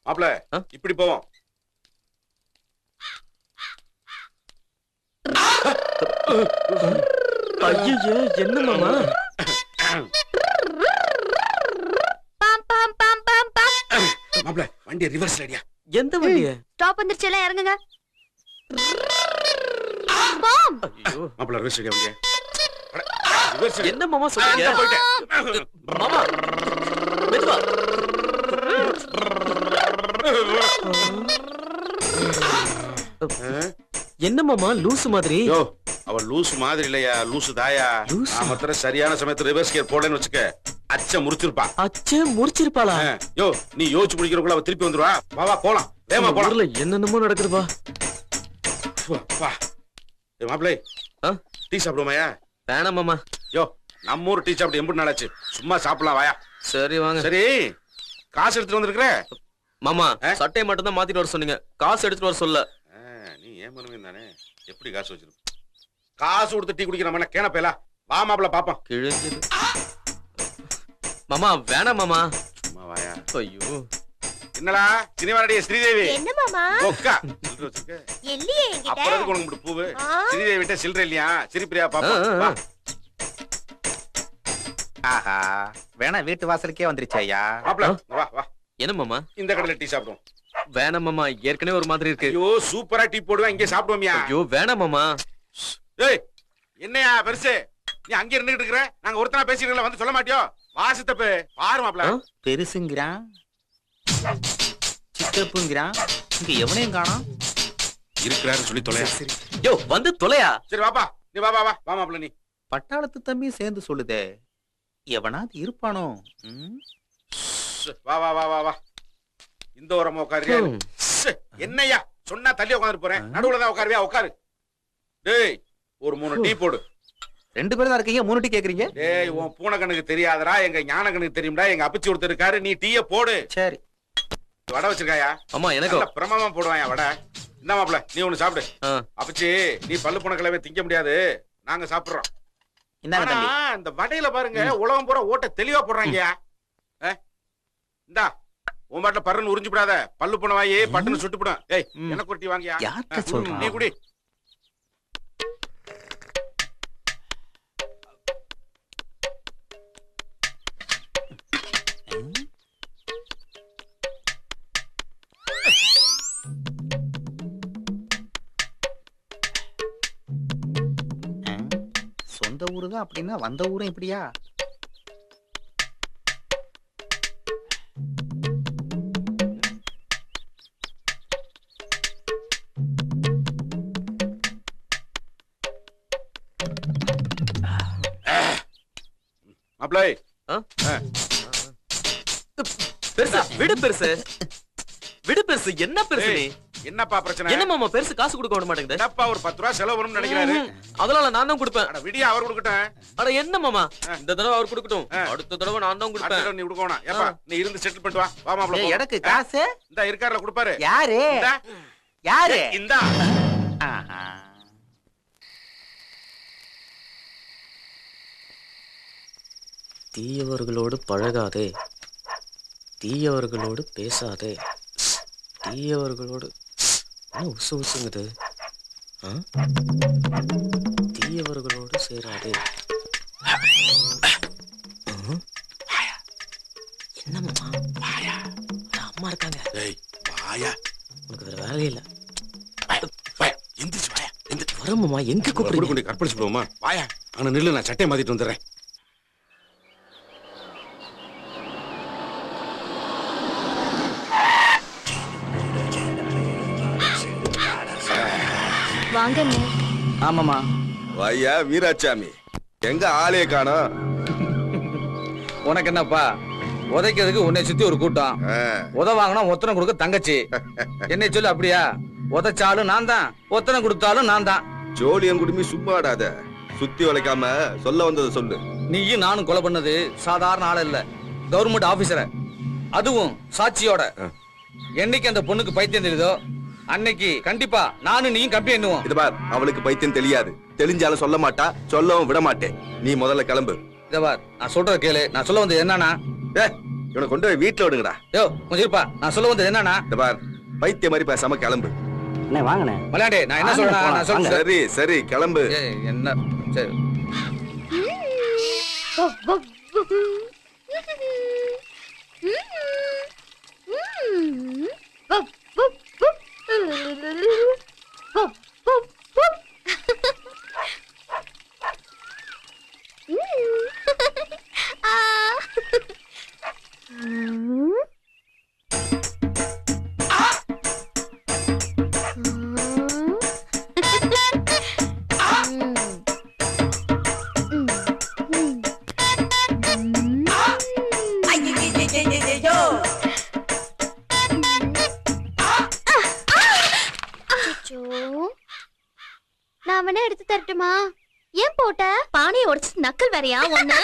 மாப்ள இப்படி போவோம். ஐயோ என்ன மாமா? மாப்ள வண்டியை ரிவர்ஸ் அடியா. எந்த வண்டிய? ஸ்டாப் வந்துருச்சு, எல்லாம் இறங்குங்க. பாம். ஐயோ மாப்ள ரிவர்ஸ் அடியா வண்டியை. ரிவர்ஸ் என்ன மாமா சொல்றீங்க? போயிட்டேன் மாமா மெதுவா. என்ன மாமா லூசு மாதிரி? யோ அவ லூசு மாதிரி இல்லையா, லூசு தாயா. மாத்திர சரியான சமயத்துல ரிவர்ஸ் கியர் போடலன்னு வச்சுக்க அச்ச முறிச்சிருப்பா. அச்சே முறிச்சிருப்பாளா? யோ நீ யோசிச்சு முடிக்கிறக்குள்ள அவ திருப்பி வந்துருவா. வா வா போலாம், வேமா போலாம். ஊர்ல என்னென்னமோ நடக்குதுப்பா. வா மாப்பிள்ளை டீ சாப்பிடுவோமாயா? வேணாம் மாமா. யோ நம்ம ஊர் டீ சாப்பிட்டு எம்பது நாளாச்சு, சும்மா சாப்பிடலாம் வாயா. சரி வாங்க. சரி காசு எடுத்துட்டு வந்திருக்கிற மாமா? சட்டையை மட்டும் தான் மாத்திட்டு வர சொன்னீங்க, காசு எடுத்துட்டு வர சொல்ல. நீ ஏன் மனுவே தானே, எப்படி காசு வச்சிருக்க? காசு கொடுத்து டீ குடிக்கிற மாதிரி கேன பேலா. வா மாப்பிள்ள பாப்போம். கிழிஞ்சது மாமா. வேணாம் மாமா. சும்மா வாயா. ஐயோ என்னடா சினிமாடிய ஸ்ரீதேவி? என்ன மாமா? ஒக்கா சில்லறை வச்சிருக்க? இல்லையே என்கிட்ட. அப்புறம் எதுக்கு உனக்கு இப்படி பூவு? ஸ்ரீதேவி விட்ட சில்லறை இல்லையா? சிரிப்பிரியா பாப்போம். வா. ஆஹா வேணா வீட்டு வாசலுக்கே வந்துருச்சு ஐயா. மாப்பிள்ள வா வா. என்ன மாமா? இந்த கடையில டீ சாப்பிடுவோம். வேணாம் மாமா, ஏற்கனவே ஒரு மாதிரி இருக்கு. ஐயோ சூப்பரா டீ போடுவேன், இங்கே சாப்பிடுவோமியா? ஐயோ வேணாம் மாமா. ஏய் என்னையா பெருசு, நீ அங்க இருந்துகிட்டு இருக்கிற, நாங்க ஒருத்தனா பேசிக்கிறோம்ல, வந்து சொல்ல மாட்டியோ? வாசத்தப்பு பாரு மாப்பிள்ள. பெருசுங்கிறான், சித்தப்புங்கிறான், இங்க எவனையும் காணோம். இருக்கிறாரு சொல்லி தொலையா. யோ வந்து தொலையா. சரி வாப்பா, நீ வா வா வா வா மாப்பிள்ள. நீ பட்டாளத்து தம்பி சேர்ந்து சொல்லுதே, எவனாவது இருப்பானோ? வா வா வா வா வா. இந்த ஓரமா உட்காருறியா? என்னையா சொன்னா தள்ளி உட்கார்ந்து போறேன், நடுவுல தான் உட்காருவியா? உட்காரு. டேய் ஒரு 3 டீ போடு. 2 பேரும் தான் இருக்கீங்க, 3 டீ கேக்குறீங்க? டேய் உன் பூனை கண்ணுக்கு தெரியாதடா, எங்க ஞான கண்ணுக்கு தெரியும்டா. எங்க அப்பச்சி ஒருத்தர் இருக்காரு, நீ டீய போடு. சரி. வடை வச்சிருக்காயா? ஆமா எனக்கு பிரமாமா போடுவாயா வடை. இந்த மாப்பிள்ள நீ ஒண்ணு சாப்பிடு. அப்பச்சி நீ பல்லு பூனை கிழமை திங்க முடியாது, நாங்க சாப்பிடுறோம். இந்த வடையில பாருங்க உலகம் பூரா ஓட்ட தெளிவா போடுறாங்கயா. இந்தா உன் பாட்டுல பருன்னு உறிஞ்சு விடாத, பல்லு பூனை வாயி பட்டுன்னு சுட்டுப்படும். ஏய் எனக்கு ஒரு டீ வாங்கியா. நீ குடி. சொந்த ஊரு தான் அப்படின்னா வந்த ஊரும் இப்படியா? மாப்பிள்ளை பெருசு விடு, பெருசு விடு, பெருசு என்ன பெருசு நீ? என்னப்பா பிரச்சனை? என்ன மாமா பெருசு காசு கொடுக்க விட மாட்டேங்குது? என்னப்பா ஒரு 10 ரூபாய் செலவு வரும்னு நினைக்கிறாரு. அதனால நான் தான் கொடுப்பேன். அட விடியா அவர் கொடுக்கட்டும். அட என்ன மாமா, இந்த தடவை அவர் கொடுக்கட்டும், அடுத்த தடவை நான் தான் கொடுப்பேன். நீ கொடுக்கணும். ஏப்பா நீ இருந்து செட்டில் பண்ணிட்டு வா. வா மாப்பிள்ளை. எனக்கு காசு இந்த இருக்கார்ல கொடுப்பாரு. யாரு யாரு? இந்தா. தீயவர்களோடு பழகாதே, தீயவர்களோடு பேசாதே, தீயவர்களோடு உசு உசுங்குது. தீயவர்களோடு சேராதே. என்ன மாமா? அம்மா இருக்காங்க. உனக்கு வேற வேலையே இல்ல. வர மாமா, எங்க கூப்பிடுறீங்க? கற்பழிச்சு போமா வாயா. ஆனா நில்லு, நான் சட்டையை மாத்திட்டு வந்துடுறேன். வாங்க. ஆமாமா. ஐயா வீராசாமி, எங்க ஆளே காணோம்? உனக்கு என்னப்பா, உதைக்கிறதுக்கு உன்னை சுத்தி ஒரு கூட்டம், உத வாங்கினா ஒத்தனை கொடுக்க தங்கச்சி. என்னை சொல்லு அப்படியா? உதைச்சாலும் நான் தான், ஒத்தனை கொடுத்தாலும் நான் தான். ஜோலியம் குடுமி சும்மாடாத, சுத்தி வளைக்காம சொல்ல வந்ததை சொல்லு. நீயும் நானும் கொலை பண்ணது சாதாரண ஆள் இல்ல, கவர்மெண்ட் ஆபீசரை, அதுவும் சாட்சியோட. என்னைக்கு அந்த பொண்ணுக்கு பைத்தியம் தெரியுதோ அன்னைக்கு கண்டிப்பா நானும் நீயும் கம்பி எண்ணுவோம். இது பார், அவளுக்கு பைத்தியம் தெரியாது, தெளிஞ்சாலும் சொல்ல மாட்டா, சொல்லவும் விட மாட்டேன். நீ முதல்ல கிளம்பு. இத பார், நான் சொல்ற கேளு. நான் சொல்ல வந்தது என்னன்னா, இவனை கொண்டு போய் வீட்டுல விடுங்கடா. யோ கொஞ்சம் இருப்பா, நான் சொல்ல வந்தது என்னன்னா, இந்த பார், பைத்திய மாதிரி பேசாம கிளம்பு. அண்ணே வாங்கண்ணே. மலையாண்டே நான் என்ன சொல்றேன், நான் சொல்றேன். சரி சரி கிளம்பு. என்ன சரி. நான் வேணா எடுத்து தரட்டுமா? ஏன் போட்ட? பானையை உடைச்சு நக்கல் வேறையா ஒண்ணு?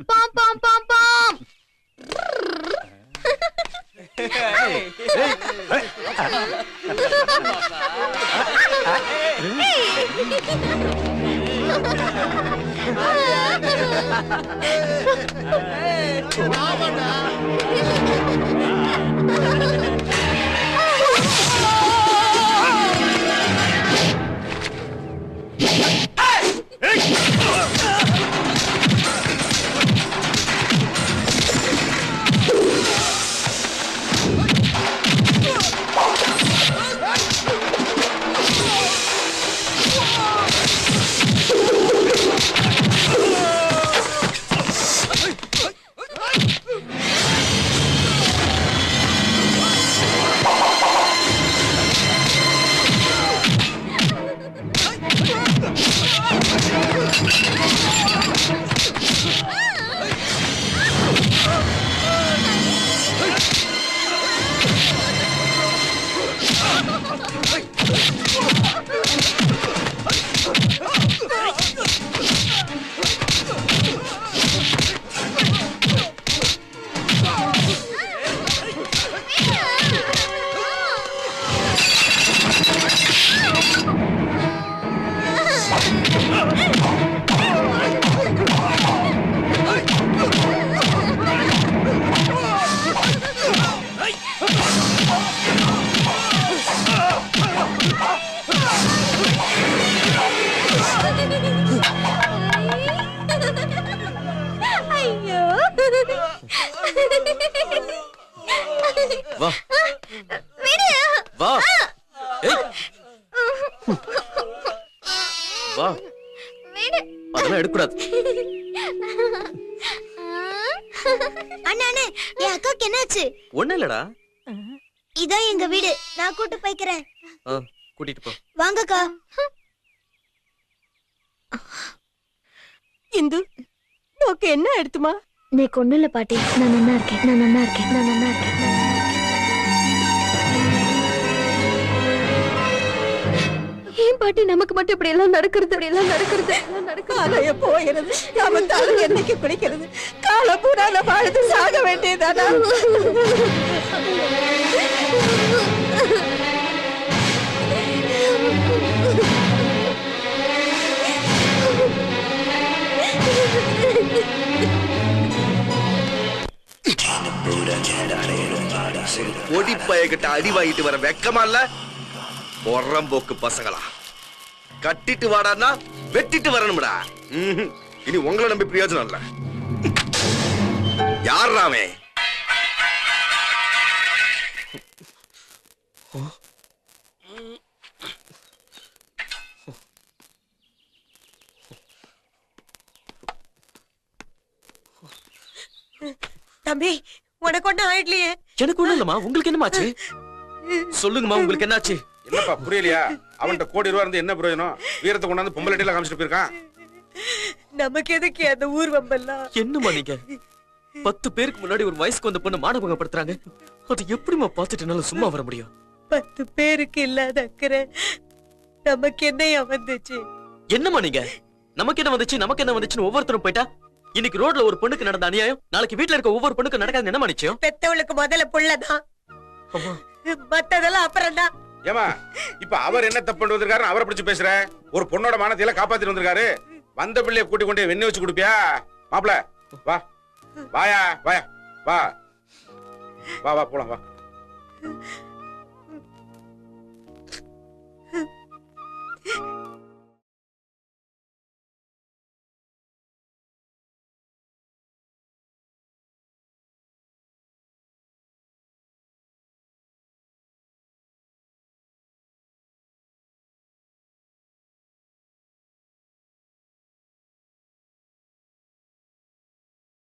பாம் பாம் பாம் பாம். வா வா வா, அதெல்லாம் எடுக்கூடாது. அண்ணா அண்ணா, என் அக்காக்கு என்னாச்சு? ஒண்ணு இல்லடா. இதான் எங்க வீடு, நான் கூட்டு போய்க்கிறேன். கூட்டிட்டு போ. வாங்கக்கா. இந்து நோக்கு என்ன எடுத்துமா? நீ கொண்டு இல்ல பாட்டி, நான் நல்லா இருக்கேன், நான் நல்லா இருக்கேன், நான் நல்லா இருக்கேன். ஏன் பாட்டி நமக்கு மட்டும் இப்படி எல்லாம் நடக்கிறது, இப்படி எல்லாம் நடக்கிறது? காலைய போயிறது, நாம தாழ் என்னைக்கு குடிக்கிறது? கால பூரா நம்ம அழுது சாக வேண்டியதானா? பொடிப்பையகிட்ட அடி வாங்கிட்டு வர வெக்கமா இல்ல? பொறம்போக்கு பசங்களா, கட்டிட்டு வாடான்னா வெட்டிட்டு வரணும்டா. இனி உங்களை நம்பி பிரயோஜனம் இல்ல. யாராமே தம்பி, உனக்கு ஒண்ணு ஆயிடலையே? எனக்கு ஒண்ணு இல்லம்மா, உங்களுக்கு என்னமாச்சு? சொல்லுங்கம்மா, உங்களுக்கு என்னாச்சு? என்னப்பா புரியலையா? அவன்கிட்ட கோடி ரூபா இருந்து என்ன பிரயோஜனம்? வீரத்தை கொண்டாந்து பொம்பளை டீல காமிச்சிட்டு போயிருக்கான். நமக்கு எதுக்கு அந்த ஊர் வம்பெல்லாம்? என்னம்மா நீங்க 10 பேருக்கு முன்னாடி ஒரு வயசுக்கு வந்த பொண்ணு மானபங்கப்படுத்துறாங்க. அது எப்படிமா பார்த்துட்டு என்னால சும்மா வர முடியும்? 10 பேருக்கு இல்லாத அக்கறை நமக்கு என்னையா வந்துச்சு? என்னம்மா நீங்க நமக்கு என்ன வந்துச்சுன்னு ஒவ்வொருத்தரும் போயிட்டா இன்னைக்கு ரோட்ல ஒரு பொண்ணுக்கு நடந்த அநியாயம் நாளைக்கு வீட்டுல இருக்க ஒவ்வொரு பொண்ணுக்கு நடக்காது என்னமா நிச்சயம்? பெத்தவளுக்கு முதல்ல புள்ளதான், மத்ததெல்லாம் அப்புறம் தான். ஏமா இப்ப அவர் என்ன தப்பு பண்ணி வந்திருக்காரு அவரை பிடிச்சு பேசுற? ஒரு பொண்ணோட மானத்தையெல்லாம் காப்பாத்திட்டு வந்திருக்காரு. வந்த பிள்ளைய கூட்டி கொண்டு வெண்ணி வச்சு குடுப்பியா? மாப்பிள வா, வாயா வாயா வா வா வா போலாம் வா.